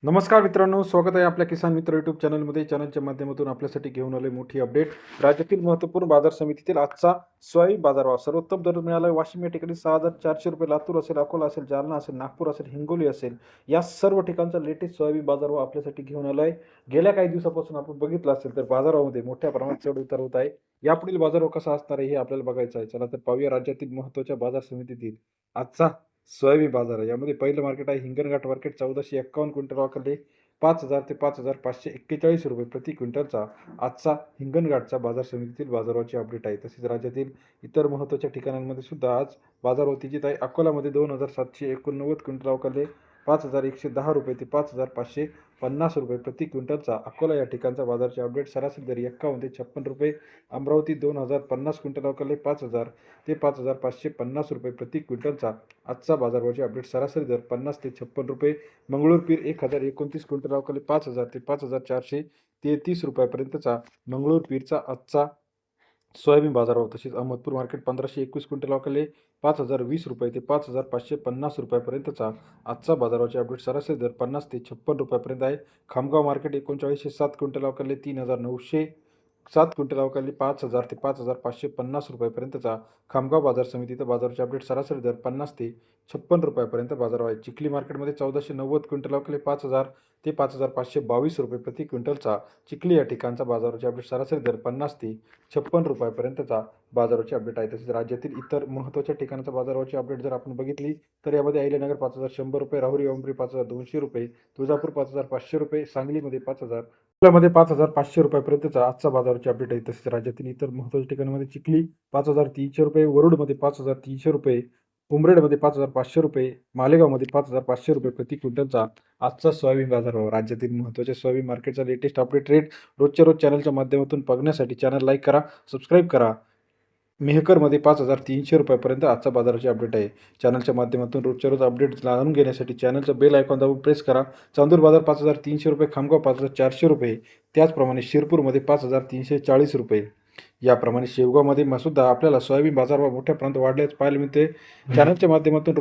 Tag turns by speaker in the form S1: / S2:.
S1: नमस्कार मित्रांनो, स्वागत आहे आपल्या किसान मित्र यूट्यूब चॅनलमध्ये. चॅनलच्या माध्यमातून आपल्यासाठी घेऊन आले मोठी अपडेट. राज्यातील महत्त्वपूर्ण बाजार समितीतील आजचा सोयाबीन बाजारभाव. सर्वोत्तम दर मिळाला आहे वाशिम या ठिकाणी ₹6,400, लातूर असेल, अकोला असेल, जालना असेल, नागपूर असेल, हिंगोली असेल, या सर्व ठिकाणचा लेटेस्ट सोयाबीन बाजारभाव आपल्यासाठी घेऊन आला आहे. गेल्या काही दिवसापासून आपण बघितलं असेल तर बाजारामध्ये मोठ्या प्रमाणात चढ उतार होत आहे. यापुढील बाजारभाव कसा असणार आहे हे आपल्याला बघायचं आहे. चला तर पाहूया राज्यातील महत्त्वाच्या बाजार समितीतील आजचा सोयाबीन बाजार आहे. यामध्ये पहिलं मार्केट आहे हिंगणघाट मार्केट. 1451 क्विंटल वाखरले 5,000 ते 5,541 रुपये प्रति क्विंटलचा आजचा हिंगणघाटचा बाजार समितीतील बाजाराची अपडेट आहे. तसेच राज्यातील इतर महत्त्वाच्या ठिकाणांमध्ये सुद्धा आज बाजारभाव तेजीत आहे. अकोलामध्ये 2,789 क्विंटल वाखरले 5,110 रुपये ते 5,550 रुपये प्रति क्विंटलचा अकोला या ठिकाणचा बाजारचे अपडेट. सरासरी दर 51 ते 56 रुपये. अमरावती 2,050 क्विंटल वाखरले 5,000 ते 5,550 रुपये प्रति क्विंटलचा आजचा बाजारभावाचे अपडेट. सरासरी दर 50 ते 56 रुपये. मंगळूर पीर 1,029 क्विंटल वाखरले 5,000 ते 5,433 रुपयापर्यंतचा मंगळूर पीरचा आजचा सोयाबीन बाजारभाव. तसेच अहमदपूर मार्केट 1,521 क्विंटल वाखरले 5,020 रुपये ते 5,550 रुपयापर्यंतचा आजचा बाजाराचे अपडेट. सरासरी दर 50 ते 56 रुपयापर्यंत आहे. खामगाव मार्केट 3907 क्विंटल वाखरले 3,907 क्विंटल वाखरले 5,000 ते 5,550 रुपयापर्यंतचा खामगाव बाजार समितीचा बाजाराचे अपडेट. सरासरी दर 50 ते 56 रुपयापर्यंत बाजारभाव आहे. चिखली मार्केटमध्ये 1,490 क्विंटल वाखरले 5,000 ते 5,522 रुपये प्रति क्विंटलचा चिखली या ठिकाणचा बाजाराचे अपडेट. सरासरी दर 50 ते 56 रुपयापर्यंतचा बाजाराची अपडेट आहे. तसेच राज्यातील इतर महत्त्वाच्या ठिकाणाचा बाजाराची अपडेट जर आपण बघितली तर यामध्ये अहिल्यानगर 5,100 रुपये, राहुरी ओंबरी 5,200 रुपये, तुळजापूर 5,500 रुपये, सांगलीमध्ये 5,000, अकोल्यामध्ये 5,500 रुपयापर्यंतचा आजचा बाजाराची अपडेट आहे. तसेच राज्यातील इतर महत्त्वाच्या ठिकाणांमध्ये चिखली 5,300 रुपये, वरुडमध्ये 5,300 रुपये, उमरेडमध्ये 5,500 रुपये, मालेगावमध्ये 5,500 रुपये प्रति क्विंटलचा आजचा सोयाबीन बाजारभाव. राज्यातील महत्त्वाच्या सोयाबीन मार्केटचा लेटेस्ट अपडेट रेट रोजच्या रोज चॅनलच्या माध्यमातून बघण्यासाठी चॅनल लाईक करा, सबस्क्राईब करा. मेहकरमध्ये 5,300 रुपयापर्यंत आजचा बाजाराची अपडेट आहे. चॅनलच्या माध्यमातून रोजच्या रोज अपडेट जाणून घेण्यासाठी चॅनलचं बेल आयकॉन दाबून प्रेस करा. चांदूर बाजार 5,300 रुपये, खामगाव 5,400 रुपये, त्याचप्रमाणे शिरपूरमध्ये 5,340 रुपये. याप्रमाणे शेवगावमध्ये सुद्धा आपल्याला सोयाबीन बाजारभाव मोठ्या प्रमाणात वाढल्याचं पाहायला मिळते. चॅनलच्या माध्यमातून